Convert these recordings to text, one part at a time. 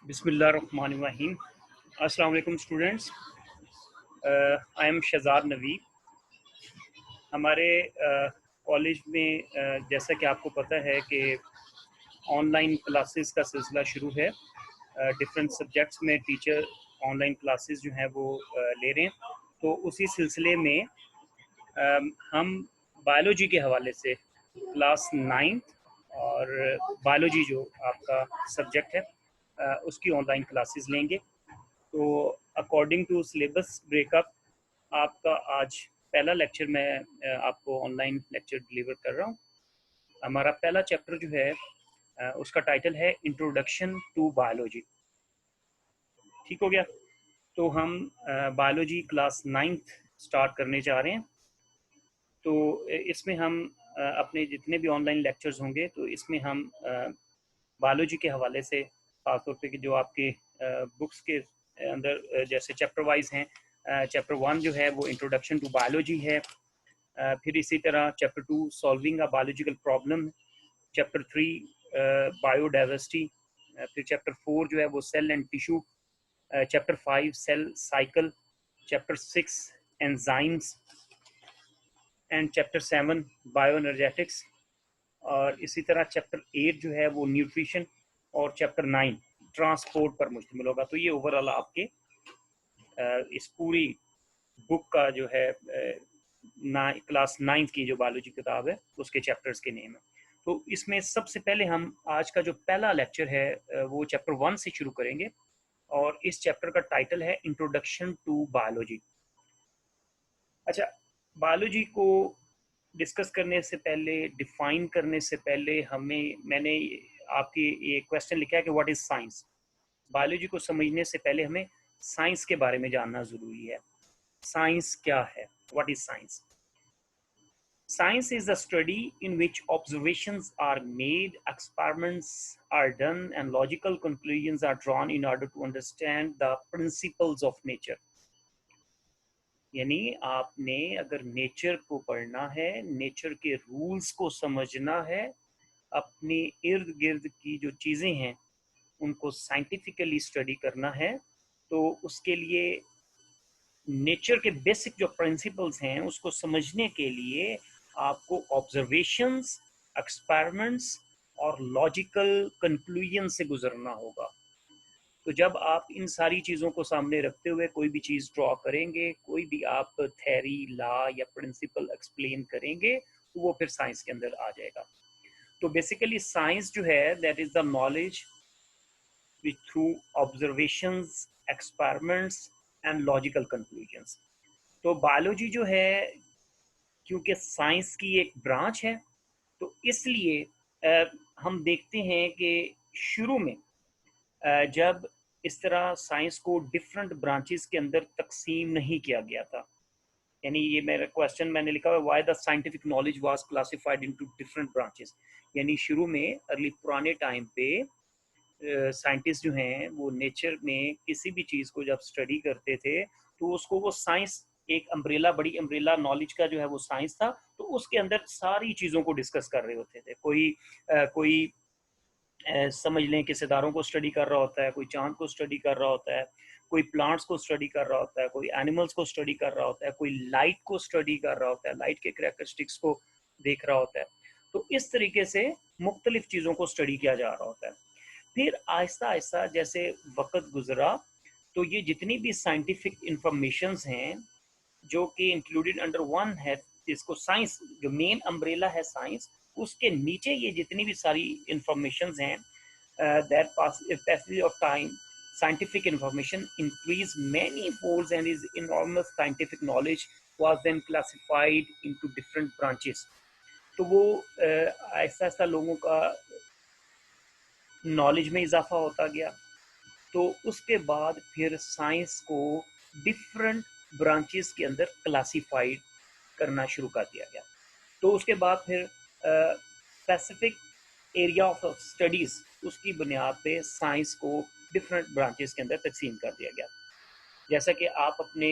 बिस्मिल्लाहिर्रहमानिर्रहीम। अस्सलाम वालेकुम स्टूडेंट्स। आई एम शहजाद नवी। हमारे कॉलेज में जैसा कि आपको पता है कि ऑनलाइन क्लासेस का सिलसिला शुरू है। डिफरेंट सब्जेक्ट्स में टीचर ऑनलाइन क्लासेस जो हैं वो ले रहे हैं। तो उसी सिलसिले में हम बायोलॉजी के हवाले से क्लास 9th और बायोलॉजी जो आपका सब्जेक्ट है उसकी ऑनलाइन क्लासेस लेंगे। तो अकॉर्डिंग टू सिलेबस ब्रेकअप आपका आज पहला लेक्चर मैं आपको ऑनलाइन लेक्चर डिलीवर कर रहा हूँ। हमारा पहला चैप्टर जो है उसका टाइटल है इंट्रोडक्शन टू बायोलॉजी। ठीक हो गया। तो हम बायोलॉजी क्लास 9th स्टार्ट करने जा रहे हैं। तो इसमें हम अपने जितने भी ऑनलाइन लेक्चर्स होंगे तो इसमें हम बायोलॉजी के हवाले से खासतौर पे कि जो आपके बुक्स के अंदर जैसे चैप्टर वाइज हैं। चैप्टर 1 जो है वो इंट्रोडक्शन टू बायोलॉजी है। फिर इसी तरह chapter 2 solving a biological problem, chapter 3 biodiversity, फिर चैप्टर 4 जो है वो cell and tissue, chapter 5 cell cycle, chapter 6 enzymes and chapter 7 bioenergetics. और इसी तरह चैप्टर 8 जो है वो न्यूट्रिशन और चैप्टर 9 ट्रांसपोर्ट पर मुश्तमिल होगा। तो ये ओवरऑल आपके इस पूरी बुक का जो है क्लास 9th की जो बायोलॉजी किताब है उसके चैप्टर्स के नेम है। तो इसमें सबसे पहले हम आज का जो पहला लेक्चर है वो चैप्टर 1 से शुरू करेंगे और इस चैप्टर का टाइटल है इंट्रोडक्शन टू बायोलॉजी। अच्छा, बायोलॉजी को डिस्कस करने से पहले, डिफाइन करने से पहले मैंने आपकी ये क्वेश्चन लिखा है कि व्हाट इज साइंस। बायोलॉजी को समझने से पहले हमें साइंस के बारे में जानना ज़रूरी है। साइंस क्या है? What is science? Science is a study in which observations are made, experiments are done, and logical conclusions are drawn in order to understand the principles of nature. यानी आपने अगर नेचर को पढ़ना है, नेचर के rules को समझना है, अपने इर्द गिर्द की जो चीज़ें हैं उनको साइंटिफिकली स्टडी करना है, तो उसके लिए नेचर के बेसिक जो प्रिंसिपल्स हैं उसको समझने के लिए आपको ऑब्जर्वेशंस, एक्सपेरिमेंट्स और लॉजिकल कंक्लूजन से गुजरना होगा। तो जब आप इन सारी चीज़ों को सामने रखते हुए कोई भी चीज़ ड्रॉ करेंगे, कोई भी आप थ्योरी, लॉ या प्रिंसिपल एक्सप्लेन करेंगे, तो वो फिर साइंस के अंदर आ जाएगा। तो बेसिकली साइंस जो है that is the knowledge which through observations, experiments and logical conclusions. तो बायोलॉजी जो है क्योंकि साइंस की एक ब्रांच है, तो इसलिए हम देखते हैं कि शुरू में जब इस तरह साइंस को डिफरेंट ब्रांचेस के अंदर तकसीम नहीं किया गया था। यानी ये मेरा क्वेश्चन मैंने लिखा हुआ है, why the scientific knowledge was classified into different branches. यानी शुरू में अर्ली पुराने टाइम पे साइंटिस्ट जो हैं वो नेचर में किसी भी चीज़ को जब स्टडी करते थे तो उसको वो साइंस, एक अम्ब्रेला, बड़ी अम्ब्रेला नॉलेज का जो है वो साइंस था, तो उसके अंदर सारी चीज़ों को डिस्कस कर रहे होते थे। कोई समझ लें कि सितारों को स्टडी कर रहा होता है, कोई चांद को स्टडी कर रहा होता है, कोई प्लांट्स को स्टडी कर रहा होता है, कोई एनिमल्स को स्टडी कर रहा होता है, कोई लाइट को स्टडी कर रहा होता है, लाइट के करैक्टरिस्टिक्स को देख रहा होता है। तो इस तरीके से मुख्तलिफ चीज़ों को स्टडी किया जा रहा होता है। फिर आहिस्ता आहिस्ता जैसे वक्त गुजरा तो ये जितनी भी साइंटिफिक इंफॉर्मेशंस हैं जो कि इंक्लूडेड अंडर वन है, जिसको साइंस, जो मेन अम्ब्रेला है साइंस, उसके नीचे ये जितनी भी सारी इंफॉर्मेशंस हैं, that passage of time scientific information increased many folds and his enormous scientific knowledge was then classified into different branches. तो वो ऐसा ऐसा लोगों का नॉलेज में इजाफा होता गया। तो उसके बाद फिर साइंस को डिफरेंट ब्रांचेस के अंदर क्लासिफाइड करना शुरू कर दिया गया। तो उसके बाद फिर स्पेसिफिक एरिया ऑफ स्टडीज़, उसकी बुनियाद पे साइंस को डिफरेंट ब्रांचेस के अंदर तकसीम कर दिया गया। जैसा कि आप अपने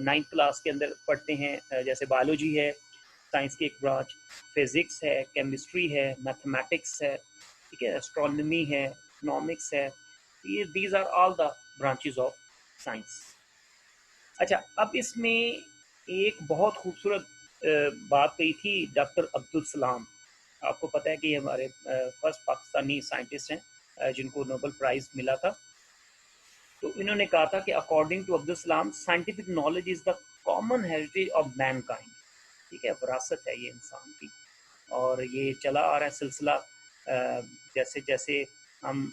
9th क्लास के अंदर पढ़ते हैं, जैसे बायोलॉजी है साइंस की एक ब्रांच, फिज़िक्स है, केमिस्ट्री है, मैथमेटिक्स है, ठीक है, एस्ट्रोनॉमी है, इकोनॉमिक्स है, ये these are all the branches of science. अच्छा, अब इसमें एक बहुत खूबसूरत बात कही थी डॉक्टर अब्दुल सलाम। आपको पता है कि हमारे फर्स्ट पाकिस्तानी साइंटिस्ट हैं जिनको नोबेल प्राइज़ मिला था। तो इन्होंने कहा था कि according to Abdul Salam, scientific knowledge is the common heritage of Mankind. ठीक है, विरासत है ये इंसान की, और ये चला आ रहा है सिलसिला। जैसे जैसे हम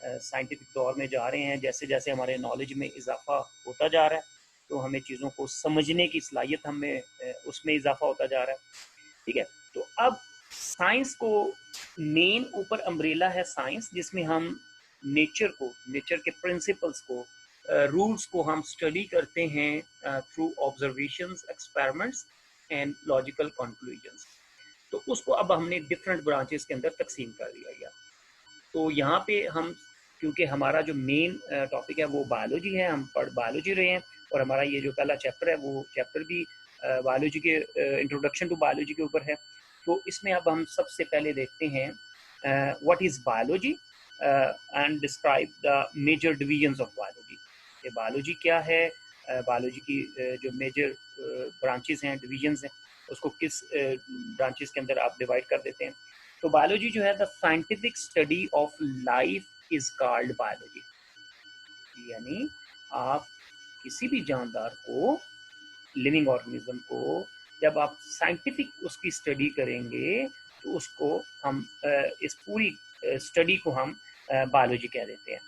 साइंटिफिक दौर में जा रहे हैं, जैसे जैसे हमारे नॉलेज में इजाफा होता जा रहा है, तो हमें चीज़ों को समझने की सलाहियत हमें उसमें इजाफा होता जा रहा है। ठीक है, तो अब साइंस को मेन ऊपर अम्ब्रेला है साइंस, जिसमें हम नेचर को, नेचर के प्रिंसिपल्स को, रूल्स को हम स्टडी करते हैं through observations, experiments and logical conclusions. तो उसको अब हमने डिफरेंट ब्रांचेस के अंदर तकसीम कर दिया गया। तो यहाँ पे हम, क्योंकि हमारा जो मेन टॉपिक है वो बायोलॉजी है, हम पढ़ बायोलॉजी रहे हैं, और हमारा ये जो पहला चैप्टर है वो चैप्टर भी बायोलॉजी के, इंट्रोडक्शन टू बायोलॉजी के ऊपर है। तो इसमें अब हम सबसे पहले देखते हैं what is biology and describe the major divisions of biology. ये बायोलॉजी क्या है, बायोलॉजी की जो मेजर ब्रांचेस हैं, डिवीजन्स हैं, उसको किस ब्रांचेस के अंदर आप डिवाइड कर देते हैं। तो बायोलॉजी जो है, the scientific study of life is called biology. यानी आप किसी भी जानदार को, लिविंग ऑर्गेनिज्म को, जब आप साइंटिफिक उसकी स्टडी करेंगे तो उसको हम इस पूरी स्टडी को हम बायोलॉजी कह देते हैं।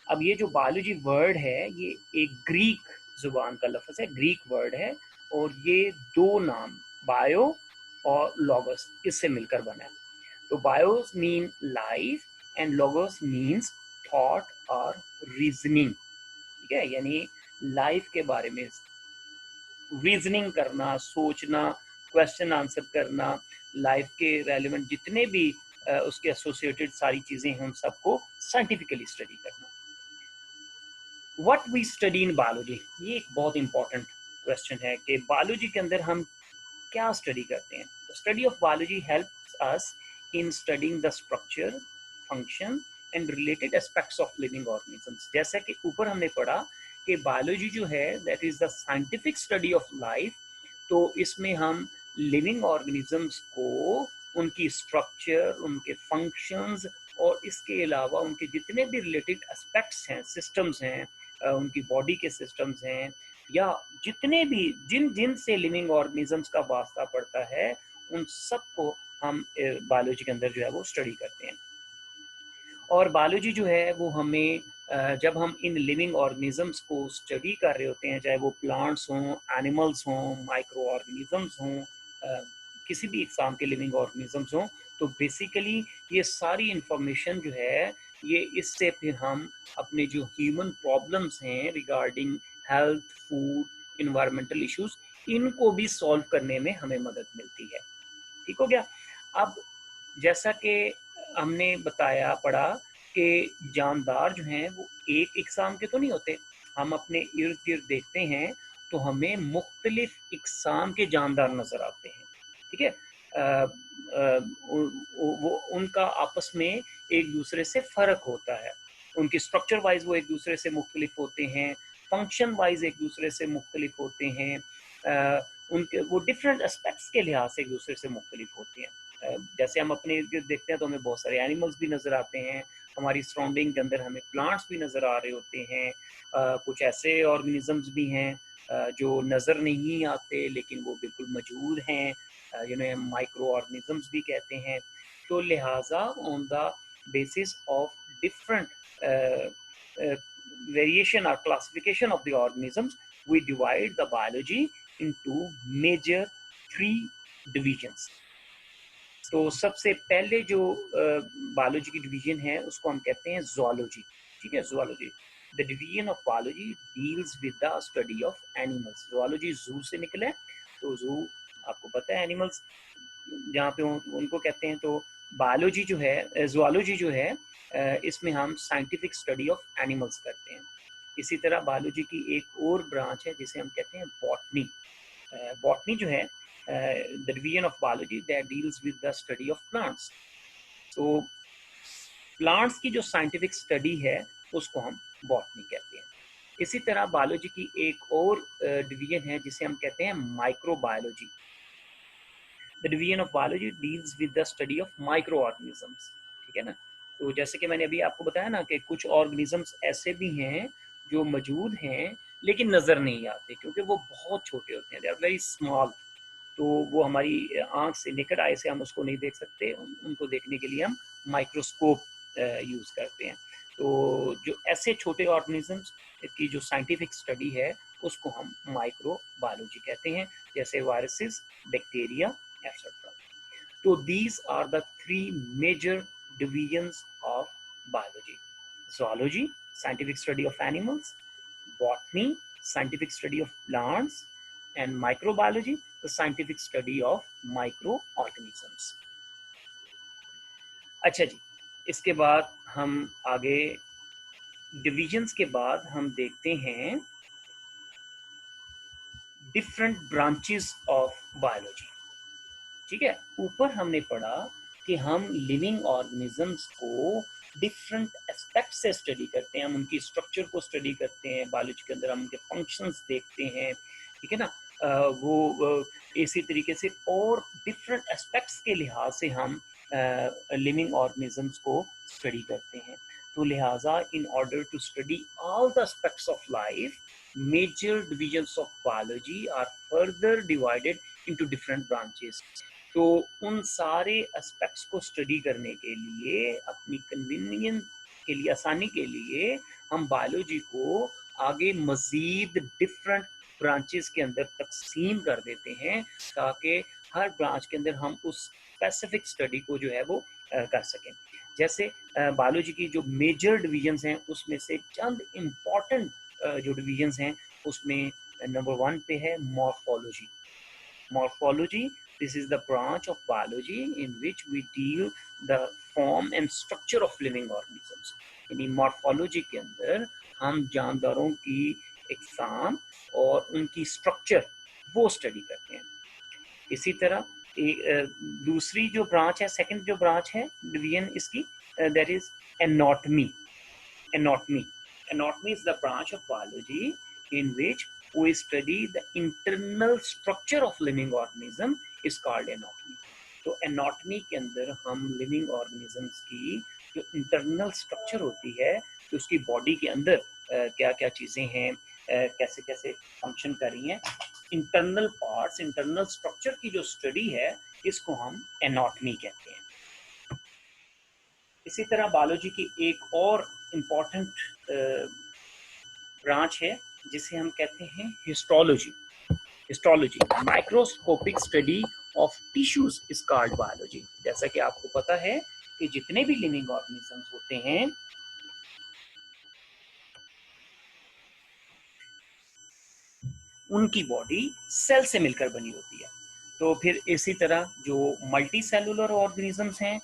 अब ये जो बायोलॉजी वर्ड है, ये एक ग्रीक जुबान का लफ्ज़ है, ग्रीक वर्ड है, और ये दो नाम, बायो और लॉगस, इससे मिलकर बना है। तो BIOS mean life and logos means thought और रीजनिंग। ठीक है, यानी लाइफ के बारे में रीजनिंग करना, सोचना, क्वेश्चन आंसर करना, लाइफ के रेलिवेंट जितने भी उसके एसोसिएटेड सारी चीज़ें हैं, उन सबको साइंटिफिकली स्टडी करना। What we study in biology, ये एक बहुत इंपॉर्टेंट क्वेश्चन है कि बायोलॉजी के अंदर हम क्या स्टडी करते हैं। Study of biology helps us in studying the structure, function and related aspects of living organisms. जैसा कि ऊपर हमने पढ़ा कि बायोलॉजी जो है that is the scientific study of life. तो इसमें हम लिविंग ऑर्गेनिजम्स को, उनकी स्ट्रक्चर, उनके फंक्शंस, और इसके अलावा उनके जितने भी रिलेटेड एस्पेक्ट्स हैं, सिस्टम्स हैं, उनकी बॉडी के सिस्टम्स हैं, या जितने भी जिन जिन से लिविंग ऑर्गेनिजम्स का वास्ता पड़ता है, उन सबको हम बायोलॉजी के अंदर जो है वो स्टडी करते हैं। और बायोलॉजी जो है वो हमें जब हम इन लिविंग ऑर्गेनिजम्स को स्टडी कर रहे होते हैं, चाहे वो प्लांट्स हों, एनिमल्स हों, माइक्रो ऑर्गेनिजम्स हों, किसी भी इकसाम के लिविंग ऑर्गेनिजम्स हों, तो बेसिकली ये सारी इंफॉर्मेशन जो है, ये इससे फिर हम अपने जो ह्यूमन प्रॉब्लम्स हैं regarding health, food, environmental issues, इनको भी सॉल्व करने में हमें मदद मिलती है। ठीक हो गया। अब जैसा कि हमने बताया, पढ़ा कि जानदार जो हैं वो एक इकसाम के तो नहीं होते। हम अपने इर्द गिर्द देखते हैं तो हमें मुख्तलिफ इकसाम के जानदार नज़र आते हैं। ठीक है, वो उनका आपस में एक दूसरे से फ़र्क होता है, उनकी स्ट्रक्चर वाइज वो एक दूसरे से मुख्तलिफ होते हैं, फंक्शन वाइज एक दूसरे से मुख्तलिफ होते हैं, उनके वो डिफरेंट एस्पेक्ट्स के लिहाज से एक दूसरे से मुख्तलिफ होते हैं। जैसे हम अपने इर्द गिर्द देखते हैं तो हमें बहुत सारे एनिमल्स भी नज़र आते हैं, हमारी सराउंडिंग के अंदर हमें प्लांट्स भी नज़र आ रहे होते हैं, कुछ ऐसे ऑर्गेनिजम्स भी हैं जो नज़र नहीं आते लेकिन वो बिल्कुल मौजूद हैं, जिन्हें माइक्रो ऑर्गेनिजम्स भी कहते हैं। तो लिहाजा on the basis of different variation or classification of the organisms, we divide the biology into major three divisions. तो सबसे पहले जो बायोलॉजी की डिवीजन है उसको हम कहते हैं zoology। ठीक है, zoology, the division of biology deals with the study of animals। zoology zoo से निकला है, तो zoo आपको पता है एनिमल्स जहाँ पे उनको कहते हैं। तो बायोलॉजी जो है, zoology जो है, इसमें हम साइंटिफिक स्टडी ऑफ एनिमल्स करते हैं। इसी तरह बायोलॉजी की एक और ब्रांच है जिसे हम कहते हैं बॉटनी। बॉटनी जो है, the division of biology that deals with the study of plants. तो प्लांट्स की जो साइंटिफिक स्टडी है उसको हम बॉटनी कहते हैं। इसी तरह बायोलॉजी की एक और डिवीजन है जिसे हम कहते हैं microbiology. The division of biology deals with the study of micro organisms. ठीक है ना। तो जैसे कि मैंने अभी आपको बताया ना कि कुछ ऑर्गेनिजम्स ऐसे भी हैं जो मौजूद हैं लेकिन नज़र नहीं आते क्योंकि वो बहुत छोटे होते हैं, दे आर वेरी स्मॉल। तो वो हमारी आंख से, नेकेड आई से हम उसको नहीं देख सकते, उनको देखने के लिए हम माइक्रोस्कोप यूज़ करते हैं। तो जो ऐसे छोटे ऑर्गेनिजम्स की जो साइंटिफिक स्टडी है उसको हम माइक्रोबायोलॉजी कहते हैं, जैसे वायरसेस, बैक्टीरिया एक्सेट्रा। तो these are the three major divisions of biology: zoology, scientific study of animals; botany, scientific study of plants; and microbiology, the scientific study of microorganisms. अच्छा जी, इसके बाद हम आगे डिविजन्स के बाद हम देखते हैं डिफरेंट ब्रांचेस ऑफ बायोलॉजी। ठीक है, ऊपर हमने पढ़ा कि हम लिविंग ऑर्गेनिजम्स को डिफरेंट एस्पेक्ट से स्टडी करते हैं, हम उनकी स्ट्रक्चर को स्टडी करते हैं बायोलॉजी के अंदर, हम उनके फंक्शंस देखते हैं। ठीक है ना। इसी तरीके से और डिफरेंट एस्पेक्ट्स के लिहाज से हम लिविंग ऑर्गेनिजम्स को स्टडी करते हैं। तो लिहाजा in order to study all the aspects of life, major divisions of biology are further divided into different branches. तो उन सारे एस्पेक्ट्स को स्टडी करने के लिए, अपनी कन्वीनियंस के लिए, आसानी के लिए, हम बायोलॉजी को आगे मजीद डिफरेंट ब्रांचेस के अंदर तकसीम कर देते हैं ताकि हर ब्रांच के अंदर हम उस स्पेसिफिक स्टडी को जो है वो कर सकें। जैसे बायोलॉजी की जो मेजर डिविजन्स हैं उसमें से चंद इम्पॉर्टेंट जो डिविजन्स हैं उसमें नंबर 1 पे है morphology. Morphology, this is the branch of biology in which we deal the form and structure of living organisms. यानी मॉर्फोलॉजी के अंदर हम जानदारों की एग्जाम और उनकी स्ट्रक्चर वो स्टडी करते हैं। इसी तरह दूसरी जो ब्रांच है, सेकंड जो ब्रांच है डिवीजन इसकी, that is anatomy. Anatomy. Anatomy is the branch of biology in which we study the internal structure of living organism is called anatomy. तो anatomy के अंदर हम living organisms की जो internal structure होती है, तो उसकी body के अंदर क्या क्या चीज़ें हैं, कैसे कैसे function कर रही हैं, internal parts, internal structure की जो study है इसको हम anatomy कहते हैं। इसी तरह बायोलॉजी की एक और इम्पॉर्टेंट ब्रांच है जिसे हम कहते हैं histology. Histology, microscopic study of tissues is called biology. जैसा कि आपको पता है कि जितने भी लिविंग ऑर्गेनिजम्स होते हैं उनकी बॉडी सेल से मिलकर बनी होती है। तो फिर इसी तरह जो मल्टी सेलुलर ऑर्गेनिजम्स हैं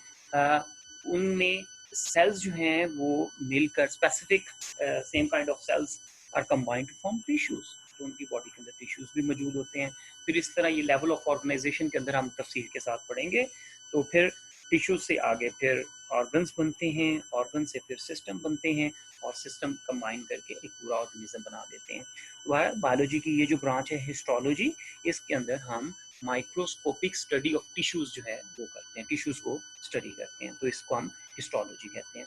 उनमें सेल्स जो हैं वो मिलकर specific same kind of cells are combined to form tissues. तो उनकी बॉडी के अंदर टिश्यूज भी मौजूद होते हैं। फिर इस तरह ये लेवल ऑफ ऑर्गेनाइजेशन के अंदर हम तफसील के साथ पढ़ेंगे। तो फिर टिश्यूज से आगे फिर ऑर्गन्स बनते हैं, ऑर्गन से फिर सिस्टम बनते हैं और सिस्टम कंबाइन करके एक पूरा ऑर्गेनिज्म बना देते हैं। वह बायोलॉजी की ये जो ब्रांच है हिस्टोलॉजी, इसके अंदर हम माइक्रोस्कोपिक स्टडी ऑफ टिश्यूज जो है वो करते हैं, टिश्यूज को स्टडी करते हैं, तो इसको हम हिस्टोलॉजी कहते हैं।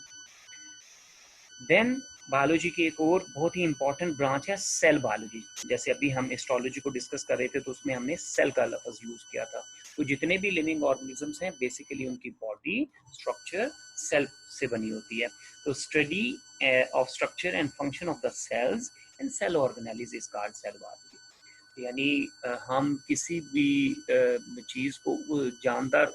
देन बायोलॉजी की एक और बहुत ही इंपॉर्टेंट ब्रांच है सेल बायोलॉजी। जैसे अभी हम हिस्टोलॉजी को डिस्कस कर रहे थे तो उसमें हमने सेल का लफ्ज यूज किया था। तो जितने भी लिविंग ऑर्गेनिजम्स हैं बेसिकली उनकी बॉडी स्ट्रक्चर सेल से बनी होती है। तो study of structure and function of the cells and cell organelles is called cell biology. यानी हम किसी भी चीज़ को जानदार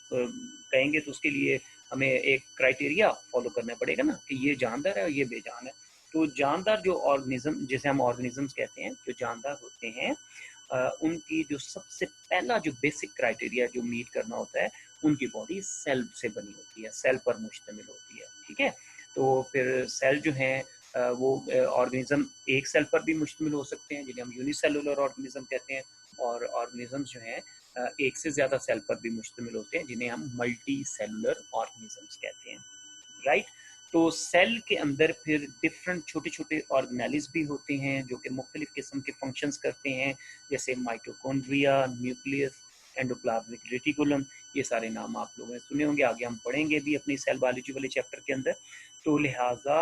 कहेंगे तो उसके लिए हमें एक क्राइटेरिया फॉलो करना पड़ेगा ना कि ये जानदार है और ये बेजान है। तो जानदार जो ऑर्गेनिज्म, जिसे हम ऑर्गेनिजम्स कहते हैं, जो जानदार होते हैं उनकी जो सबसे पहला जो बेसिक क्राइटेरिया जो मीट करना होता है, उनकी बॉडी सेल से बनी होती है, सेल पर मुश्तमिल होती है। ठीक है। तो फिर सेल जो हैं वो ऑर्गेनिज्म एक सेल पर भी मुश्तमिल हो सकते हैं जिन्हें हम यूनिसेलुलर ऑर्गेनिज्म कहते हैं, और ऑर्गेनिजम्स जो हैं एक से ज़्यादा सेल पर भी मुश्तमिल होते हैं जिन्हें हम मल्टी सेलुलर ऑर्गेनिजम्स कहते हैं। राइट। तो सेल के अंदर फिर डिफरेंट छोटे छोटे ऑर्गेनेल्स भी होते हैं जो कि मुख्तलिफ किस्म के फंक्शंस करते हैं, जैसे माइटोकॉन्ड्रिया, न्यूक्लियस, एंडोप्लाज्मिक रेटिकुलम। ये सारे नाम आप लोगों ने सुने होंगे, आगे हम पढ़ेंगे भी अपनी सेल बायोलॉजी वाले चैप्टर के अंदर। तो लिहाजा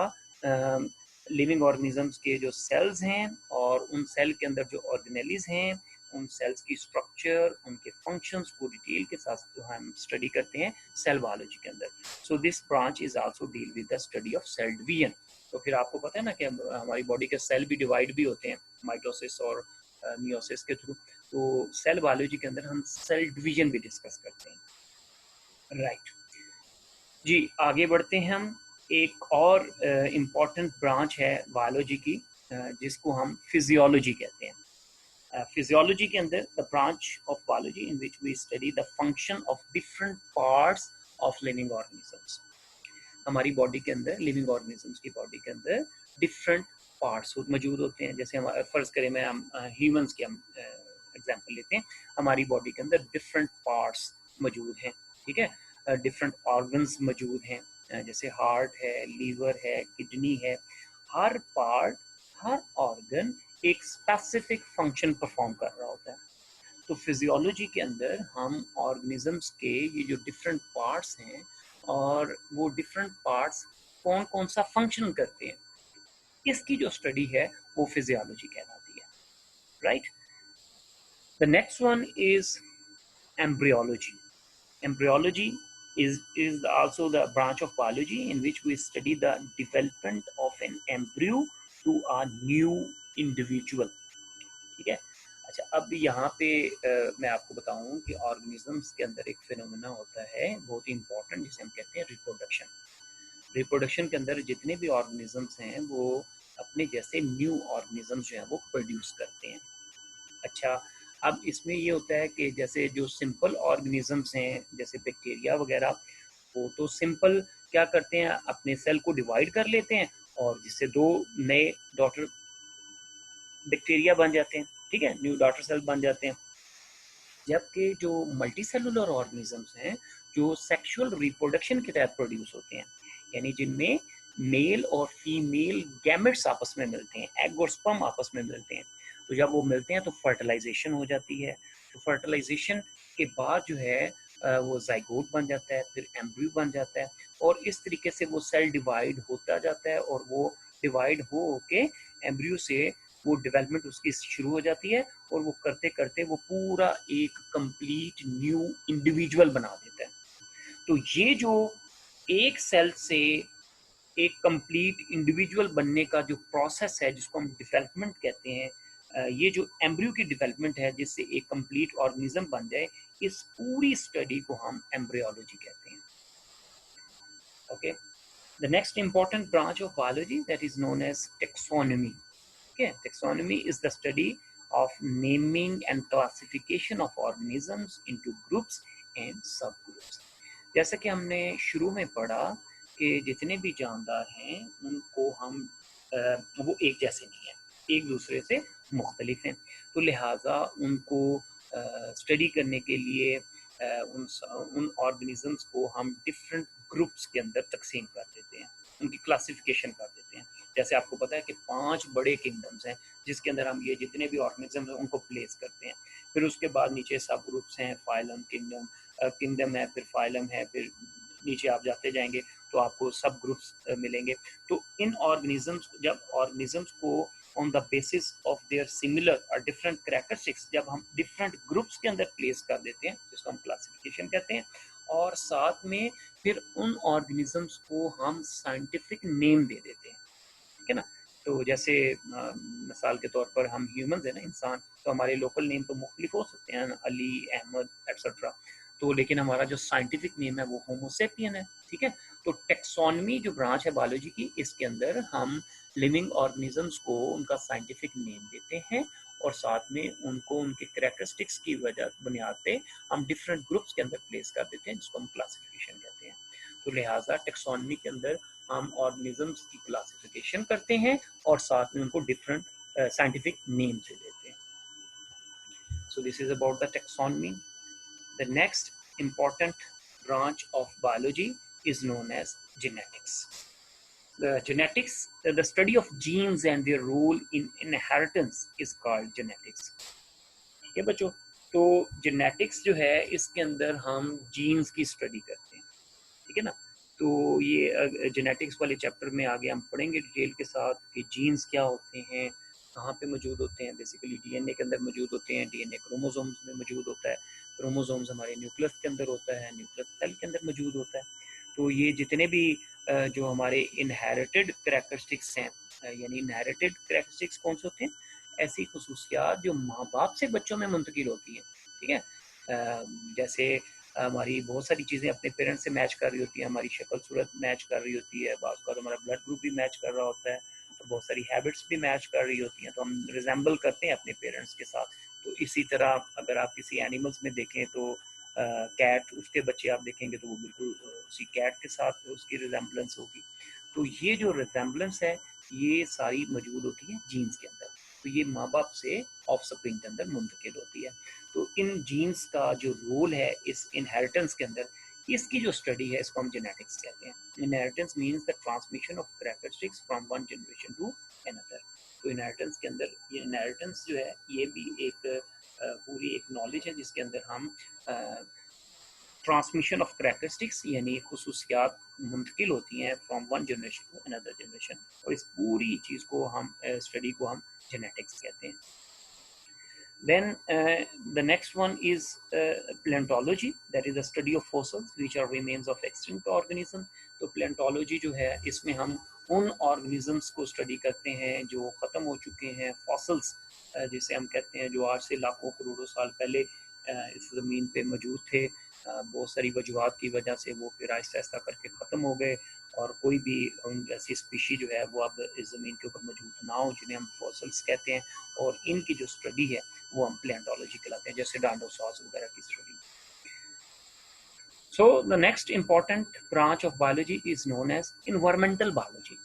लिविंग ऑर्गेनिजम्स के जो सेल्स हैं और उन सेल के अंदर जो ऑर्गेनेल्स हैं, उन सेल्स की स्ट्रक्चर, उनके फंक्शंस को डिटेल के साथ जो हम स्टडी करते हैं सेल बायोलॉजी के अंदर। So this branch is also deal with the study of cell division. तो फिर आपको पता है ना कि हमारी बॉडी के सेल भी डिवाइड भी होते हैं माइटोसिस और मियोसिस के थ्रू। तो सेल बायोलॉजी के अंदर हम सेल डिवीजन भी डिस्कस करते हैं, राइट। जी आगे बढ़ते हैं हम। एक और इम्पॉर्टेंट ब्रांच है बायोलॉजी की जिसको हम फिजियोलॉजी कहते हैं। फिजियोलॉजी के अंदर the branch of biology in which we study the function of different parts of living organisms. हमारी बॉडी के अंदर, लिविंग ऑर्गेनिजम्स की बॉडी के अंदर डिफरेंट पार्ट्स मौजूद होते हैं। जैसे हम फर्ज करें, मैं हम ह्यूमंस की हम एग्जांपल लेते हैं, हमारी बॉडी के अंदर डिफरेंट पार्ट्स मौजूद हैं, ठीक है। डिफरेंट ऑर्गन्स मौजूद हैं, जैसे हार्ट है, लीवर है, किडनी है। हर पार्ट, हर ऑर्गन एक स्पेसिफिक फंक्शन परफॉर्म कर रहा होता है। तो फिजियोलॉजी के अंदर हम ऑर्गेनिजम्स के ये जो डिफरेंट पार्ट्स हैं और वो डिफरेंट पार्ट्स कौन कौन सा फंक्शन करते हैं, इसकी जो स्टडी है वो फिजियोलॉजी कहलाती है, right. The next one is embryology. Embryology is also the branch of biology in which we study the development of an embryo to a new individual, ठीक है। अच्छा, अब यहाँ पे मैं आपको बताऊं कि ऑर्गेनिजम्स के अंदर एक फिनोमेना होता है बहुत ही इंपॉर्टेंट, जिसे हम कहते हैं रिप्रोडक्शन। रिप्रोडक्शन के अंदर जितने भी ऑर्गेनिजम्स हैं वो अपने जैसे न्यू ऑर्गेनिजम्स जो हैं वो प्रोड्यूस करते हैं। अच्छा, अब इसमें ये होता है कि जैसे जो सिंपल ऑर्गेनिजम्स हैं जैसे बैक्टीरिया वगैरह, वो तो सिंपल क्या करते हैं, अपने सेल को डिवाइड कर लेते हैं और जिससे दो नए डॉटर बैक्टीरिया बन जाते हैं, ठीक है, न्यू डॉटर सेल बन जाते हैं। जबकि जो मल्टी सेलुलर ऑर्गेनिजम्स हैं जो सेक्सुअल रिप्रोडक्शन के तहत प्रोड्यूस होते हैं, यानी जिनमें मेल और फीमेल गैमेट्स आपस में मिलते हैं, एग और स्पर्म आपस में मिलते हैं, तो जब वो मिलते हैं तो फर्टिलाइजेशन हो जाती है। तो फर्टिलाइजेशन के बाद जो है वो जाइगोट बन जाता है, फिर एम्ब्रियो बन जाता है, और इस तरीके से वो सेल डिवाइड होता जाता है और वो डिवाइड हो के एम्ब्रियो से वो डेवलपमेंट उसकी शुरू हो जाती है और वो करते करते वो पूरा एक कंप्लीट न्यू इंडिविजुअल बना देता है। तो ये जो एक सेल से एक कंप्लीट इंडिविजुअल बनने का जो प्रोसेस है जिसको हम डेवलपमेंट कहते हैं, ये जो एम्ब्रियो की डेवलपमेंट है जिससे एक कंप्लीट ऑर्गेनिज्म बन जाए, इस पूरी स्टडी को हम एम्ब्रियोलॉजी कहते हैं, okay. The next important branch of biology that is known as taxonomy. Okay, taxonomy is the study of naming and classification of organisms into groups and subgroups. जैसा कि हमने शुरू में पढ़ा कि जितने भी जानदार हैं उनको हम वो एक जैसे नहीं हैं, एक दूसरे से मुख्तलिफ हैं। तो लिहाजा उनको स्टडी करने के लिए उन ऑर्गेनिजम्स को हम डिफरेंट ग्रुप्स के अंदर तकसीम कर देते हैं, उनकी क्लासिफिकेशन कर देते हैं। जैसे आपको पता है कि 5 बड़े किंगडम्स हैं जिसके अंदर हम ये जितने भी ऑर्गेनिज्म हैं उनको प्लेस करते हैं। फिर उसके बाद नीचे सब ग्रुप्स हैं, फाइलम, किंगडम है, फिर फाइलम है, फिर नीचे आप जाते जाएंगे तो आपको सब ग्रुप्स मिलेंगे। तो इन ऑर्गेनिजम्स, जब ऑर्गेनिजम्स को on the basis of their similar और डिफरेंट कैरेक्टरिस्टिक्स जब हम डिफरेंट ग्रुप्स के अंदर प्लेस कर देते हैं, जिसको हम क्लासिफिकेशन कहते हैं, और साथ में फिर उन ऑर्गेनिजम्स को हम साइंटिफिक नेम दे देते हैं, ठीक है ना। तो जैसे मिसाल के तौर पर हम ह्यूमंस है ना, इंसान, तो हमारे लोकल नेम तो मुख्तलिफ हो सकते हैं, अली, अहमद एक्सेट्रा, तो लेकिन हमारा जो साइंटिफिक नेम है वो होमोसेपियन है, ठीक है। तो टेक्सोनमी जो ब्रांच है बायोलॉजी की, इसके अंदर हम लिविंग ऑर्गेनिजम्स को उनका साइंटिफिक नेम देते हैं और साथ में उनको उनके कैरेक्टरिस्टिक्स की वजह बुनियाद पे हम डिफरेंट ग्रुप्स के अंदर प्लेस कर देते हैं, जिसको हम क्लासिफिकेशन कहते हैं। तो लिहाजा टेक्सोनमी के अंदर हम ऑर्गेनिजम्स की क्लासिफिकेशन करते हैं और साथ में उनको डिफरेंट साइंटिफिक नेम से देते हैं। So this is about the taxonomy. The next important branch of biology is known as genetics. The study of genes and their role in inheritance is called genetics. ठीक है बच्चों, तो genetics जो है इसके अंदर हम जीन्स की स्टडी करते हैं, ठीक है ना। तो ये जेनेटिक्स वाले चैप्टर में आगे हम पढ़ेंगे डिटेल के साथ कि जीन्स क्या होते हैं, कहाँ पे मौजूद होते हैं। बेसिकली डीएनए के अंदर मौजूद होते हैं, डीएनए क्रोमोसोम्स में मौजूद होता है, क्रोमोसोम्स हमारे न्यूक्लियस के अंदर होता है, न्यूक्लियस सेल के अंदर मौजूद होता है। तो ये जितने भी जो हमारे इनहेरिटेड करैक्टरिस्टिक्स हैं, यानी इनहेरिटेड करैक्टरिस्टिक्स कौन से होते हैं, ऐसी खसूसियात जो माँ बाप से बच्चों में मुंतकिल होती हैं, ठीक है। जैसे हमारी बहुत सारी चीज़ें अपने पेरेंट्स से मैच कर रही होती है, हमारी शक्ल सूरत मैच कर रही होती है, बाज़ का हमारा ब्लड ग्रुप भी मैच कर रहा होता है, तो बहुत सारी हैबिट्स भी मैच कर रही होती हैं, तो हम रिजेंबल करते हैं अपने पेरेंट्स के साथ। तो इसी तरह अगर आप किसी एनिमल्स में देखें तो कैट, उसके बच्चे आप देखेंगे तो वो बिल्कुल उसी कैट के साथ उसकी रिजेंबलेंस होगी। तो ये जो रिजेंबलेंस है ये सारी मौजूद होती है जीन्स के अंदर, तो ये माँ बाप से ऑफस्प्रिंग के अंदर मुंतकिल होती है। तो इन जीन्स का जो रोल है इस इनहेरिटेंस के अंदर, इसकी जो स्टडी है इसको हम जेनेटिक्स कहते हैं। Inheritance means the transmission of characteristics from one generation to another. तो इनहेरिटेंस के अंदर, ये इनहेरिटेंस जो है ये भी एक पूरी एक नॉलेज है जिसके अंदर हम ट्रांसमिशन ऑफ करैक्टरिस्टिक्स यानी खुसूसियात मुंतकिल होती हैं from one generation to another generation, और इस पूरी चीज़ को हम स्टडी को हम जेनेटिक्स कहते हैं। Then the next one is paleontology, that is the study of fossils which are remains of extinct organism। तो paleontology जो है इसमें हम उन organisms को स्टडी करते हैं जो ख़त्म हो चुके हैं, fossils जिसे हम कहते हैं, जो आज से लाखों करोड़ों साल पहले इस ज़मीन पे मौजूद थे। बहुत सारी वजूहत की वजह से वो फिर आहिस्ता आहिस्ता करके ख़त्म हो गए, और कोई भी ऐसी स्पीशी जो है वो अब इस ज़मीन के ऊपर मौजूद ना हो, जिन्हें हम फॉसिल्स कहते हैं, और इनकी जो स्टडी है वो हम प्लेंटोलॉजी कहलाते हैं, जैसे डायनासोर्स वगैरह की study. So the next important branch of biology is known as environmental biology.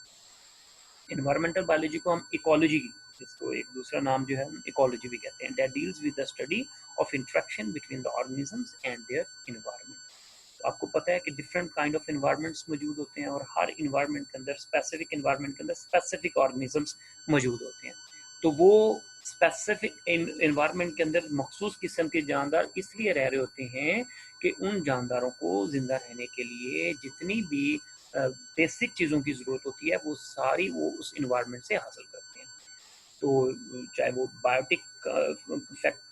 Environmental biology को हम इकोलॉजी, इसको एक दूसरा नाम जो है हम इकोलॉजी भी कहते हैं, that deals with the study of interaction between the organisms and their environment. आपको पता है कि डिफरेंट काइंड ऑफ इन्वायरमेंट्स मौजूद होते हैं, और हर इन्वायरमेंट के अंदर, स्पेसिफिक इन्वायरमेंट के अंदर स्पेसिफिक ऑर्गेनिजम्स मौजूद होते हैं। तो वो स्पेसिफिक इन्वायरमेंट के अंदर मखसूस किस्म के जानदार इसलिए रह रहे होते हैं कि उन जानदारों को जिंदा रहने के लिए जितनी भी बेसिक चीज़ों की ज़रूरत होती है वो सारी वो उस इन्वायरमेंट से हासिल करते हैं। तो चाहे वो बायोटिक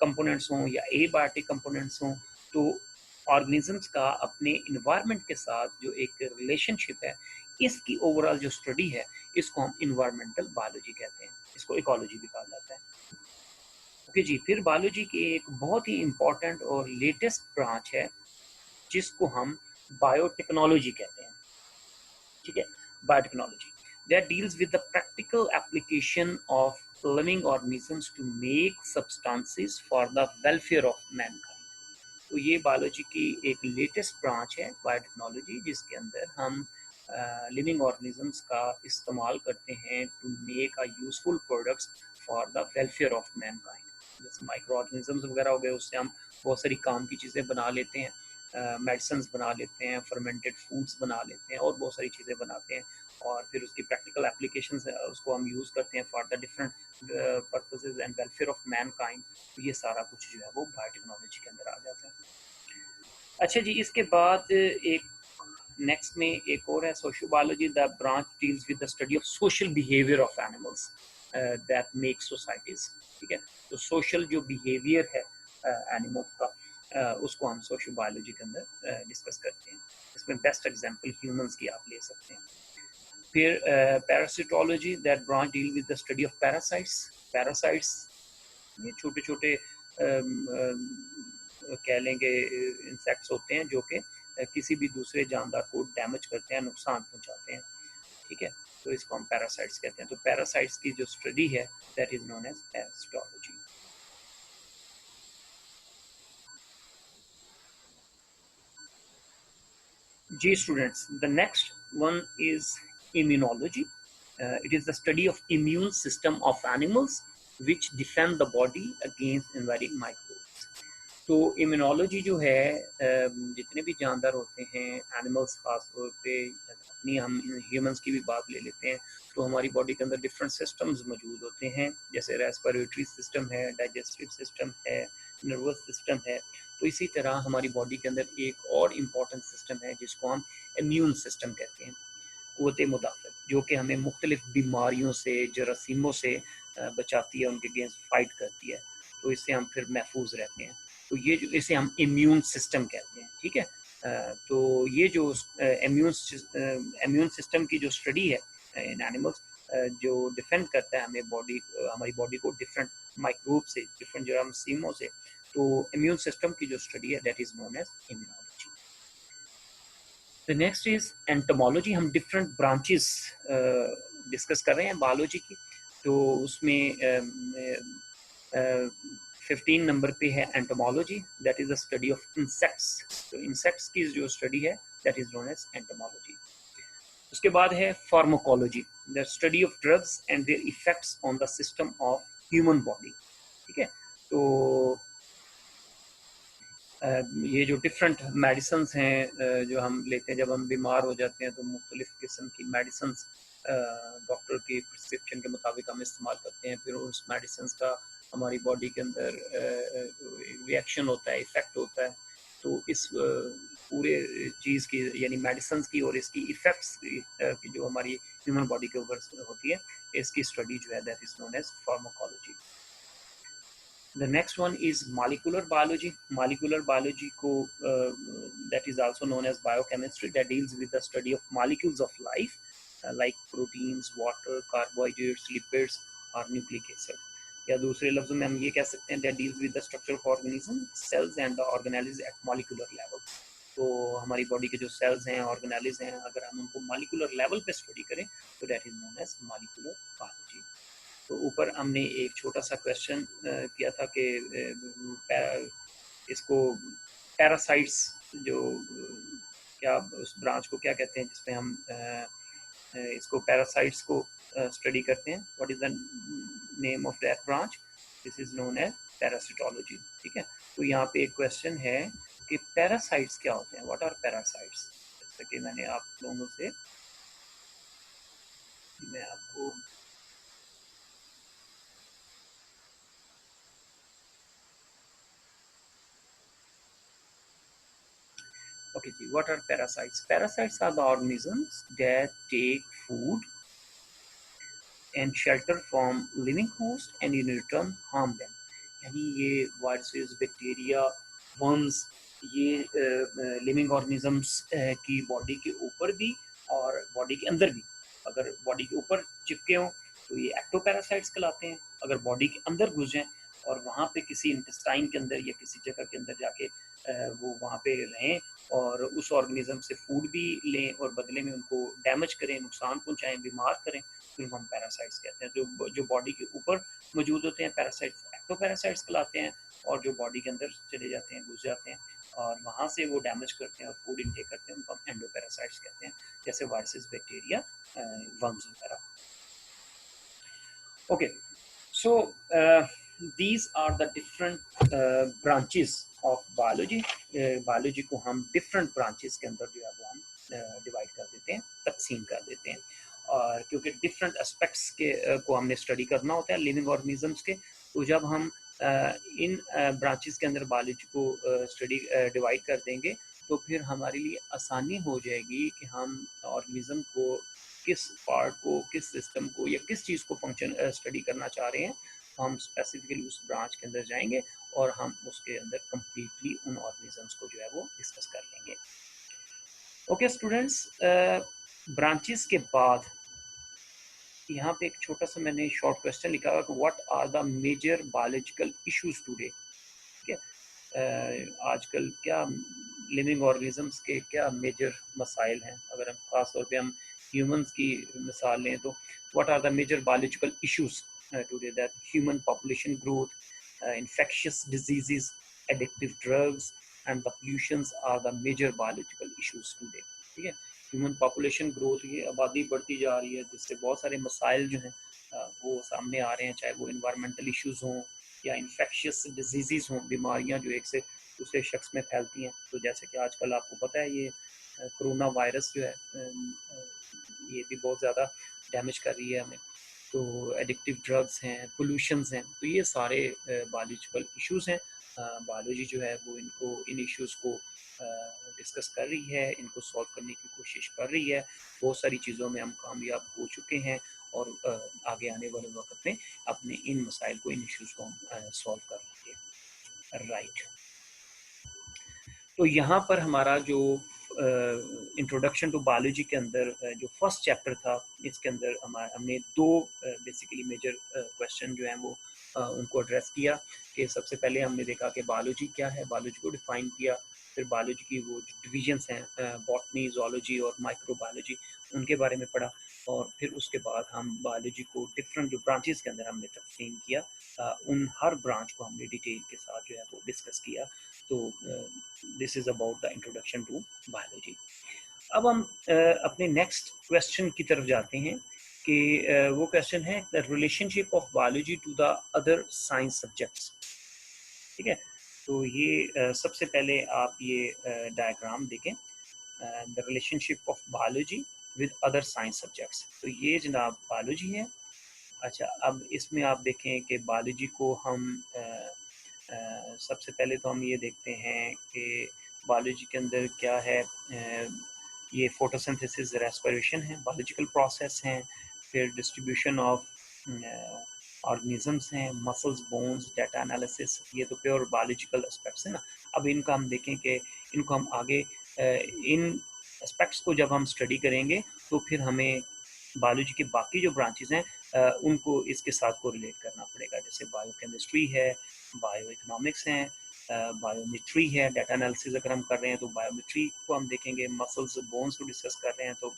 कंपोनेंट्स हों या एबायोटिक कंपोनेंट्स हों, तो ऑर्गेनिजम्स का अपने इन्वायरमेंट के साथ जो एक रिलेशनशिप है, इसकी ओवरऑल जो स्टडी है इसको हम इन्वायरमेंटल बायोलॉजी कहते हैं, इसको इकोलॉजी भी कहा जाता है। ओके जी, फिर बायोलॉजी की एक बहुत ही इंपॉर्टेंट और लेटेस्ट ब्रांच है जिसको हम बायोटेक्नोलॉजी कहते हैं, ठीक है। Biotechnology that deals with the practical application of living organisms to make substances for the welfare of mankind। तो ये बायोलॉजी की एक लेटेस्ट ब्रांच है बायोटेक्नोलॉजी, जिसके अंदर हम लिविंग ऑर्गेनिजम्स का इस्तेमाल करते हैं to make a useful products for the welfare of mankind. जैसे माइक्रो ऑर्गेनिजम्स वगैरह हो गए, उससे हम बहुत सारी काम की चीज़ें बना लेते हैं, मेडिसिन बना लेते हैं, फर्मेंटेड फूड्स बना लेते हैं, और बहुत सारी चीज़ें बनाते हैं, और फिर उसकी प्रैक्टिकल एप्लीकेशंस उसको हम यूज़ करते हैं for the different purposes and welfare of Mankind. तो ये सारा कुछ जो है वो बायोटेक्नोलॉजी के अंदर आ जाता है। अच्छा जी, इसके बाद एक नेक्स्ट में एक और है social biology, the branch deals with the study of social behaviour of animals that make societies. ठीक है, तो सोशल जो बिहेवियर है एनिमल्स का उसको हम सोशल बायोलॉजी के अंदर डिस्कस करते हैं। इसमें बेस्ट एग्जांपल ह्यूमंस की आप ले सकते हैं। फिर parasitology, that branch deal with the study of parasites. Parasites ये छोटे छोटे कह लेंगे इंसेक्ट्स होते हैं जो कि किसी भी दूसरे जानदार को डैमेज करते हैं, नुकसान पहुंचाते हैं, ठीक है, तो इसको हम पैरासाइट्स कहते हैं। तो पैरासाइट्स की जो स्टडी है that is known as parasitology. जी students, the next one is immunology. It is the study of immune system of animals which defend the body against invading microbes। तो इम्यूनोलॉजी जो है जितने भी जानदार होते हैं, एनिमल्स खास तौर पे, अपनी हम ह्यूमंस की भी बात ले लेते हैं, तो हमारी बॉडी के अंदर डिफरेंट सिस्टम्स मौजूद होते हैं, जैसे रेस्पिरेटरी सिस्टम है, डाइजेस्टिव सिस्टम है, नर्वस सिस्टम है। तो इसी तरह हमारी बॉडी के अंदर एक और इम्पॉर्टेंट सिस्टम है जिसको हम इम्यून सिस्टम कहते हैं, क़ुव्वत मुदाफ़अत, जो कि हमें मुख्तलिफ बीमारियों से, जरासीमों से बचाती है, उनके अगेंस्ट फाइट करती है, तो इससे हम फिर महफूज रहते हैं। तो ये जो, इसे हम इम्यून सिस्टम कहते हैं, ठीक है। तो ये जो इम्यून सिस्टम की जो स्टडी है इन एनिमल्स, जो डिफेंड करता है हमें हमारी बॉडी को डिफरेंट माइक्रोब से, डिफरेंट जरासीमों से, तो इम्यून सिस्टम की जो स्टडी है that is known as immunology. The next is entomology. हम डिफरेंट ब्रांचेस डिस्कस कर रहे हैं बायोलॉजी की, तो उसमें 15 नंबर पे है entomology, that is the study of insects. तो इंसेक्ट्स की जो स्टडी है that is known as entomology. उसके बाद है pharmacology, the study of drugs and their effects on the system of human body, ठीक है। तो ये जो डिफरेंट मेडिसन्स हैं जो हम लेते हैं जब हम बीमार हो जाते हैं, तो मुख्तलिफ़ किस्म की मेडिसन्स डॉक्टर की प्रिस्क्रिप्शन के मुताबिक हम इस्तेमाल करते हैं। फिर उस मेडिसन्स का हमारी बॉडी के अंदर रिएक्शन होता है, इफ़ेक्ट होता है। तो इस पूरे चीज़ की, यानी मेडिसन्स की और इसकी इफ़ेक्ट्स की जो हमारी ह्यूमन बॉडी के ऊपर होती है, इसकी स्टडी जो है that is known as pharmacology. The next one is molecular biology. Molecular biology that is also known as biochemistry, that deals with the study of molecules of life, like proteins, water, carbohydrates, lipids or nucleic acid. या दूसरे लफ्जों में हम ये कह सकते हैं that deals with the structure of organism, cells and the organelles at molecular level. तो हमारी बॉडी के जो सेल्स हैं, ऑर्गेनेल्स हैं, अगर हम उनको मॉलिक्यूलर लेवल पे स्टडी करें तो that is known as molecular biology. तो ऊपर हमने एक छोटा सा क्वेश्चन किया था कि इसको पैरासाइट्स जो क्या उस ब्रांच को क्या कहते हैं जिसमें हम इसको पैरासाइट्स को स्टडी करते हैं, what is the name of that branch? This is known as parasitology, ठीक है। तो यहाँ पे एक क्वेश्चन है कि पैरासाइट्स क्या होते हैं, व्हाट आर पैरासाइट्स? जैसे कि मैंने आप लोगों से, मैं आपको okay, what are parasites? Parasites are the organisms that take food and shelter from living host and in return harm them. यानी ये वायरसेस, बैक्टीरिया, वर्म्स, ये लिविंग ऑर्गेनिजम्स की बॉडी के ऊपर भी और बॉडी के अंदर भी, अगर बॉडी के ऊपर चिपके हों तो ये एक्टोपैरासाइट्स कहलाते हैं। अगर बॉडी के अंदर घुस जाएं और वहाँ पे किसी इंटेस्टाइन के अंदर या किसी जगह के अंदर जाके वो वहाँ पे रहें और उस ऑर्गेनिज्म से फूड भी लें और बदले में उनको डैमेज करें, नुकसान पहुँचाएं, बीमार करें, तो हम पैरासाइट्स कहते हैं। जो बॉडी के ऊपर मौजूद होते हैं पैरासाइट्स एक्टोपैरासाइट्स कहलाते हैं, और जो बॉडी के अंदर चले जाते हैं, घुस जाते हैं और वहाँ से वो डैमेज करते हैं और फूड इनटेक करते हैं, उनको हम एंडोपैरासाइट्स कहते हैं, जैसे वायरसेस, बैक्टीरिया, वर्म्स वगैरह। Okay, so these are the different branches of biology. Biology को हम different branches के अंदर जो है वो हम डिवाइड कर देते हैं, तकसीम कर देते हैं, और क्योंकि different aspects को हमने स्टडी करना होता है लिविंग ऑर्गेनिजम्स के, तो जब हम इन ब्रांचेस के अंदर बायोलॉजी को स्टडी डिवाइड कर देंगे तो फिर हमारे लिए आसानी हो जाएगी कि हम ऑर्गेनिज्म को किस पार्ट को, किस सिस्टम को या किस चीज़ को फंक्शन स्टडी करना चाह रहे हैं, हम स्पेसिफिकली उस ब्रांच के अंदर जाएंगे और हम उसके अंदर कंप्लीटली उन ऑर्गेनिजम्स को जो है वो डिस्कस कर लेंगे। ओके स्टूडेंट्स, ब्रांचेस के बाद यहाँ पे एक छोटा सा मैंने शॉर्ट क्वेश्चन लिखा हुआ कि what are the major biological issues today, ठीक है। आजकल क्या लिविंग ऑर्गेनिजम्स के क्या मेजर मसाइल हैं, अगर हम खास तौर पे हम ह्यूमंस की मिसाल लें तो what are the major biological issues today, that human population growth, infectious diseases, addictive drugs and the pollutions are the major biological issues today, ठीक है। ह्यूमन पॉपुलेशन ग्रोथ, ये आबादी बढ़ती जा रही है जिससे बहुत सारे मसाइल जो हैं वो सामने आ रहे हैं, चाहे वो इन्वायरमेंटल इश्यूज हों या इन्फेक्शियस डिजीज़ हों, बीमारियां जो एक से दूसरे शख्स में फैलती हैं। तो जैसे कि आजकल आपको पता है ये कोरोना वायरस जो है ये भी बहुत ज़्यादा डैमेज कर रही है हमें। तो एडिक्टिव ड्रग्स हैं, पोल्यूशंस हैं, तो ये सारे बायोलॉजिकल इश्यूज़ हैं। बायोलॉजी जो है वो इन इश्यूज़ को डिस्कस कर रही है, इनको सॉल्व करने की कोशिश कर रही है। बहुत सारी चीज़ों में हम कामयाब हो चुके हैं और आगे आने वाले वक्त में अपने इन मसाइल को, इन इश्यूज़ को हम सॉल्व कर लेंगे। राइट। तो यहाँ पर हमारा जो इंट्रोडक्शन टू बायोलॉजी के अंदर जो फर्स्ट चैप्टर था, इसके अंदर हमने दो बेसिकली मेजर क्वेश्चन जो हैं वो उनको एड्रेस किया। कि सबसे पहले हमने देखा कि बायोलॉजी क्या है, बायोलॉजी को डिफाइन किया। फिर बायोलॉजी की वो डिविजन्स हैं, बॉटनी, जोलॉजी और माइक्रोबायोलॉजी, उनके बारे में पढ़ा। और फिर उसके बाद हम बायोलॉजी को डिफरेंट जो ब्रांचेस के अंदर हमने तकसीम किया, उन हर ब्रांच को हमने डिटेल के साथ जो है वो डिस्कस किया। तो this is about the introduction to biology. अब हम अपने नेक्स्ट क्वेश्चन की तरफ जाते हैं कि वो क्वेश्चन है the relationship of biology to the other science subjects. ठीक है, तो ये सबसे पहले आप ये डायग्राम देखें, the relationship of biology with other science subjects. तो ये जनाब बायोलॉजी है। अच्छा, अब इसमें आप देखें कि बायोलॉजी को हम सबसे पहले तो हम ये देखते हैं कि बायोलॉजी के अंदर क्या है। ये फोटोसिंथेसिस, रेस्पिरेशन है, बायोलॉजिकल प्रोसेस हैं। फिर डिस्ट्रीब्यूशन ऑफ ऑर्गेनिजम्स हैं, मसल्स, बोन्स, डाटा एनालिसिस, ये तो प्योर बायोलॉजिकल एस्पेक्ट्स हैं ना। अब इनका हम देखें कि इनको हम आगे इन एस्पेक्ट्स को जब हम स्टडी करेंगे तो फिर हमें बायोलॉजी के बाकी जो ब्रांचेस हैं उनको इसके साथ को रिलेट करना पड़ेगा। जैसे बायोकेमिस्ट्री है, बायो इकोनॉमिक्स हैं, बायोमेट्री है, डाटा एनालिसिस अगर हम कर रहे हैं तो बायोमेट्री को हम देखेंगे, मसल्स, बोन्स को डिस्कस कर रहे हैं तो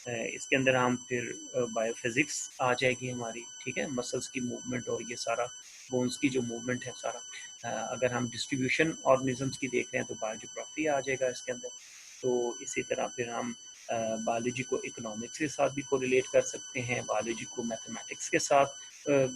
इसके अंदर हम फिर बायोफिजिक्स आ जाएगी हमारी। ठीक है, मसल्स की मूवमेंट और ये सारा बोन्स की जो मूवमेंट है सारा। अगर हम डिस्ट्रीब्यूशन ऑर्गेनिजम्स की देख रहे हैं तो बायोजियोग्राफी आ जाएगा इसके अंदर। तो इसी तरह फिर हम बायोलॉजी को इकोनॉमिक्स के साथ भी कोरिलेट कर सकते हैं, बायोलॉजी को मैथमेटिक्स के साथ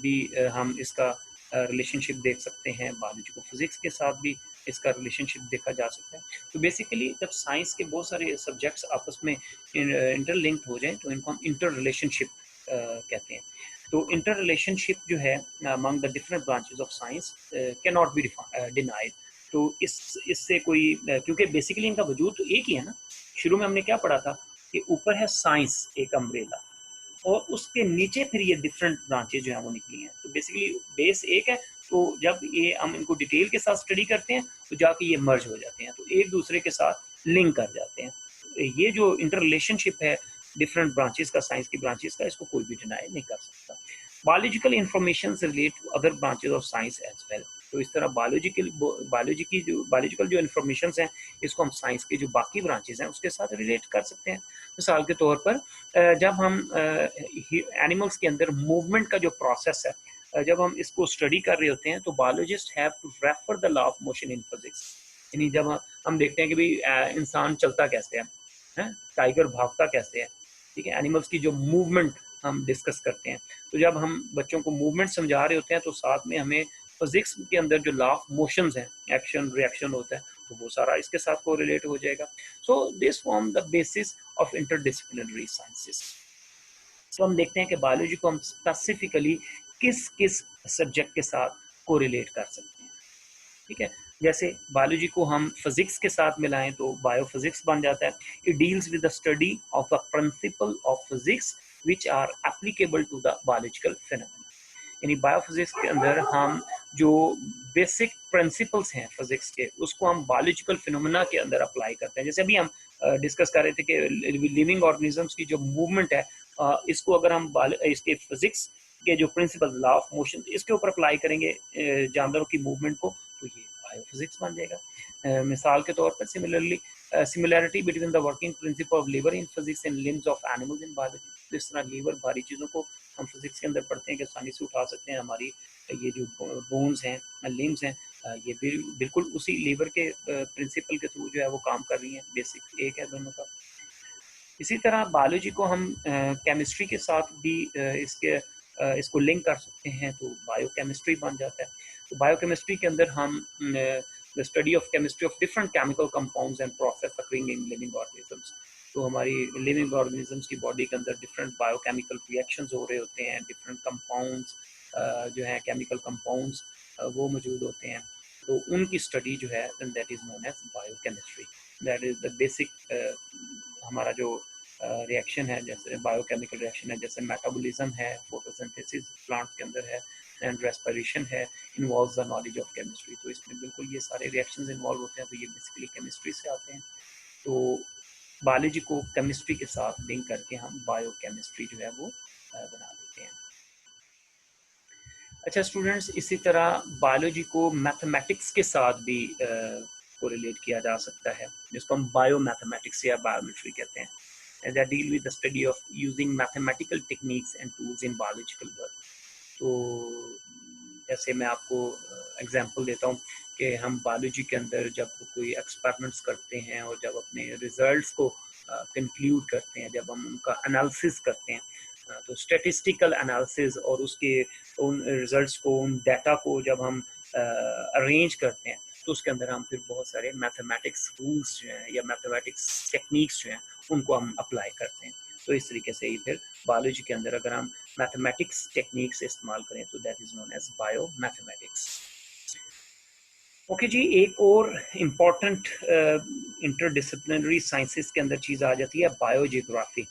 भी हम इसका रिलेशनशिप देख सकते हैं, बायोलॉजी को फिजिक्स के साथ भी इसका रिलेशनशिप देखा जा सकता है। तो बेसिकली जब साइंस के बहुत सारे सब्जेक्ट्स आपस में इंटरलिंक्ड हो जाएं तो इनको हम इंटर रिलेशनशिप कहते हैं। तो इंटर रिलेशनशिप जो है among the different branches of science can not be denied. तो इससे कोई क्योंकि बेसिकली इनका वजूद तो एक ही है ना। शुरू में हमने क्या पढ़ा था कि ऊपर है साइंस एक अम्ब्रेला और उसके नीचे फिर ये डिफरेंट ब्रांचेज जो है वो निकली हैं। तो बेसिकली बेस एक है। तो जब ये हम इनको डिटेल के साथ स्टडी करते हैं तो जाके ये मर्ज हो जाते हैं, तो एक दूसरे के साथ लिंक कर जाते हैं। तो ये जो इंटर रिलेशनशिप है डिफरेंट ब्रांचेस का, साइंस की ब्रांचेस का, इसको कोई भी डिनाई नहीं कर सकता। Biological information relate to other branches of science as well. तो इस तरह बायोलॉजिकल जो इन्फॉर्मेशन हैं इसको हम साइंस के जो बाकी ब्रांचेस हैं उसके साथ रिलेट कर सकते हैं। मिसाल के तौर पर जब हम एनिमल्स के अंदर मूवमेंट का जो प्रोसेस है जब हम इसको स्टडी कर रहे होते हैं तो biologist have to refer the law of motion in physics. यानी जब हम देखते हैं कि भाई इंसान चलता कैसे है, टाइगर भागता कैसे है, ठीक है, एनिमल्स की जो मूवमेंट हम डिस्कस करते हैं। तो जब हम बच्चों को मूवमेंट समझा रहे होते हैं तो साथ में हमें फिजिक्स के अंदर जो लॉ ऑफ मोशंस हैं, एक्शन रिएक्शन होता है, तो वो सारा इसके साथ को रिलेट हो जाएगा। So this form the basis of interdisciplinary sciences. तो हम देखते हैं कि बायोलॉजी को हम स्पेसिफिकली किस किस सब्जेक्ट के साथ कोरिलेट कर सकते हैं। ठीक है, जैसे बायोलॉजी को हम फिजिक्स के साथ मिलाएं तो बायोफिजिक्स बन जाता है। It deals with the study of the principle of physics which are applicable to the biological phenomena. यानी बायोफिजिक्स के अंदर हम जो बेसिक प्रिंसिपल्स हैं फिजिक्स के उसको हम बायोलॉजिकल फिनोमेना के अंदर अप्लाई करते हैं। जैसे अभी हम डिस्कस कर रहे थे कि लिविंग ऑर्गेनिजम्स की जो मूवमेंट है इसको अगर हम इसके फिजिक्स के जो प्रिंसिपल लॉ ऑफ मोशन इसके ऊपर अप्लाई करेंगे जानवरों की मूवमेंट को तो ये बायोफिजिक्स बन जाएगा। मिसाल के तौर पर similarity between the working principle of liver in physics and limbs of animals in biology. इस तरह लीवर भारी चीज़ों को हम फिजिक्स के अंदर पढ़ते हैं कि आसानी से उठा सकते हैं। हमारी ये जो बोन्स हैं, लिम्स हैं, ये बिल्कुल उसी लीवर के प्रिंसिपल के थ्रू जो है वो काम कर रही हैं। बेसिक एक है दोनों का। इसी तरह बायोलॉजी को हम केमिस्ट्री के साथ भी इसको लिंक कर सकते हैं तो बायोकेमिस्ट्री बन जाता है। तो बायोकेमिस्ट्री के अंदर हम the study of chemistry of different chemical compounds and process occurring in living organisms. तो हमारी लिविंग ऑर्गेनिजम्स की बॉडी के अंदर डिफरेंट बायोकेमिकल रिएक्शंस हो रहे होते हैं, डिफरेंट कंपाउंड्स जो है केमिकल कंपाउंड्स वो मौजूद होते हैं। तो उनकी स्टडी जो है that is known as biochemistry. That is the basic हमारा जो रिएक्शन है, जैसे बायोकेमिकल रिएक्शन है, जैसे मेटाबॉलिज्म है, फोटोसिंथेसिस प्लांट के अंदर है, एंड रेस्पिरेशन है, involves the knowledge of chemistry. तो इसमें बिल्कुल ये सारे रिएक्शंस इन्वॉल्व होते हैं, तो ये बेसिकली केमिस्ट्री से आते हैं। तो बायोलॉजी को केमिस्ट्री के साथ लिंक करके हम बायोकेमिस्ट्री जो है वो बना देते हैं। अच्छा स्टूडेंट्स, इसी तरह बायोलॉजी को मैथमेटिक्स के साथ भी कोरिलेट किया जा सकता है, जिसको हम बायो मैथमेटिक्स या बायोमेट्री कहते हैं, that deal with the study of using mathematical techniques and tools in biological work। तो जैसे मैं आपको एग्जांपल देता हूँ कि हम बायोलॉजी के अंदर जब कोई एक्सपेरिमेंट्स करते हैं और जब अपने रिजल्ट्स को कंक्लूड करते हैं, जब हम उनका एनालिसिस करते हैं, तो स्टैटिस्टिकल एनालिसिस और उसके उन रिजल्ट्स को, उन डाटा को जब हम अरेंज करते हैं, तो उसके अंदर हम फिर बहुत सारे मैथमेटिक्स रूल्स जो हैं या मैथमेटिक्स टेक्निक्स जो हैं उनको हम अप्लाई करते हैं। तो इस तरीके से ही फिर बायोलॉजी के अंदर अगर हम मैथमेटिक्स टेक्निक्स इस्तेमाल करें तो that is known as bio mathematics. Okay जी, एक और इम्पॉर्टेंट इंटरडिसिप्लिनरी साइंसेस के अंदर चीज़ आ जाती है biogeography,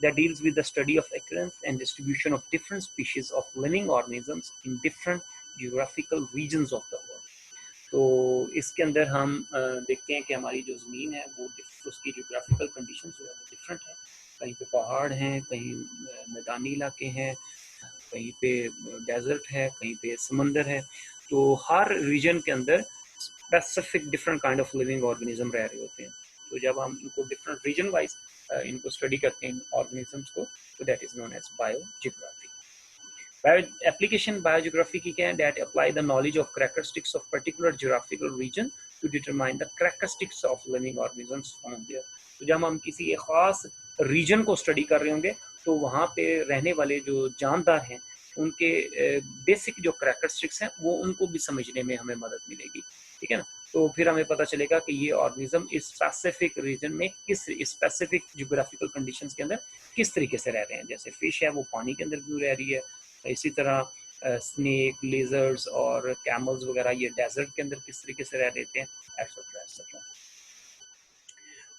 that deals with the study of occurrence and distribution of different species of living organisms in different geographical regions of the world। तो इसके अंदर हम देखते हैं कि हमारी जो ज़मीन है वो उसकी जियोग्राफिकल कंडीशन जो है वो डिफरेंट है। कहीं पे पहाड़ हैं, कहीं मैदानी इलाके हैं, कहीं पे डेजर्ट है, कहीं पे समंदर है। तो हर रीजन के अंदर specific different kind of living organism रह रहे होते हैं। तो जब हम इनको डिफरेंट रीजन वाइज इनको स्टडी करते हैं ऑर्गेनिजम्स को, तो that is known as biogeography. Application biogeography की क्या है, that apply the knowledge of characteristics of particular geographical region to determine the characteristics of living organisms found there। तो जब हम किसी एक खास रीजन को स्टडी कर रहे होंगे तो वहाँ पे रहने वाले जो जानदार हैं उनके बेसिक जो करैक्टरिस्टिक्स हैं वो उनको भी समझने में हमें मदद मिलेगी, ठीक है ना। तो फिर हमें पता चलेगा कि ये ऑर्गेनिज्म इस स्पेसिफिक रीजन में किस स्पेसिफिक जियोग्राफिकल कंडीशंस के अंदर किस तरीके से रह रहे हैं। जैसे फिश है वो पानी के अंदर क्यों रह रही है, इसी तरह स्नेक, लेजर्ड्स और कैमल्स वगैरह ये डेजर्ट के अंदर किस तरीके से रह लेते हैं, एक्सेट्रा एक्सेट्रा।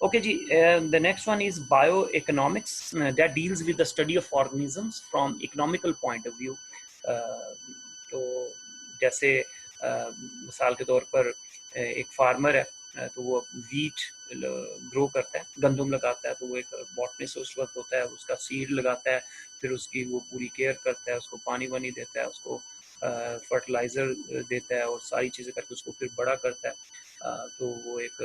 Okay जी, the next one is bioeconomics that deals with the study of organisms from economical point of view। तो जैसे मिसाल के तौर पर एक फार्मर है तो वो वीट ग्रो करता है, गंदम लगाता है, तो वो एक बॉटनिस्ट उस वक्त होता है, उसका सीड लगाता है, फिर उसकी वो पूरी केयर करता है, उसको पानी वानी देता है, उसको फर्टिलाइज़र देता है और सारी चीज़ें करके उसको फिर बड़ा करता है। तो वो एक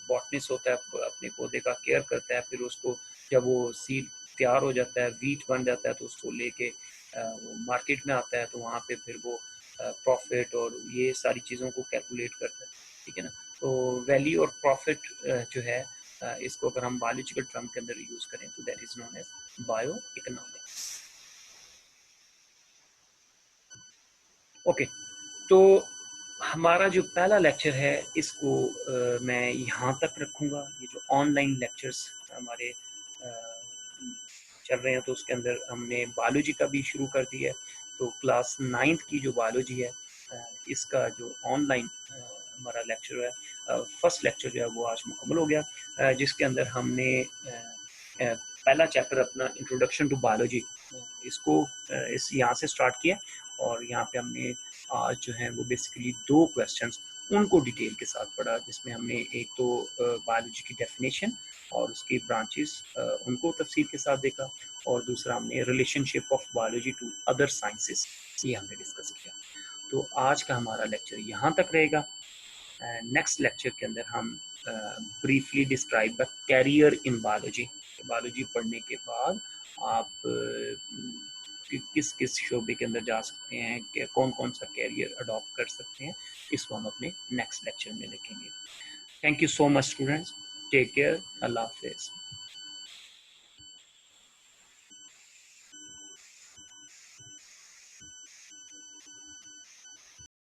बॉटनिस्ट होता है, अपने पौधे का केयर करता है, फिर उसको जब वो सीड तैयार हो जाता है, वीट बन जाता है, तो उसको लेके वो मार्केट में आता है, तो वहाँ पे फिर वो प्रॉफिट और ये सारी चीज़ों को कैलकुलेट करता है, ठीक है ना। तो वैल्यू और प्रॉफिट जो है इसको अगर हम बायोलॉजिकल टर्म के अंदर यूज़ करें तो that is known as bioeconomics. Okay, तो हमारा जो पहला लेक्चर है इसको मैं यहाँ तक रखूँगा। ये जो ऑनलाइन लेक्चर्स हमारे चल रहे हैं तो उसके अंदर हमने बायोलॉजी का भी शुरू कर दिया है। तो क्लास 9th की जो बायोलॉजी है इसका जो ऑनलाइन हमारा लेक्चर है, फर्स्ट लेक्चर जो है वो आज मुकम्मल हो गया, जिसके अंदर हमने पहला चैप्टर अपना इंट्रोडक्शन टू बायोलॉजी इसको इस यहाँ से स्टार्ट किया और यहाँ पे हमने आज जो है वो बेसिकली 2 क्वेश्चंस उनको डिटेल के साथ पढ़ा, जिसमें हमने एक तो बायोलॉजी की डेफिनेशन और उसकी ब्रांचेस उनको तफसील के साथ देखा, और दूसरा हमने relationship of biology to other sciences ये हमने डिस्कस किया। तो आज का हमारा लेक्चर यहाँ तक रहेगा। नेक्स्ट लेक्चर के अंदर हम briefly describe the career in biology. Biology पढ़ने के बाद आप किस किस शोबे के अंदर जा सकते हैं, कि कौन कौन सा कैरियर अडॉप्ट कर सकते हैं, इसको हम अपने नेक्स्ट लेक्चर में देखेंगे। Thank you so much students, take care, अल्लाह हाफिज़।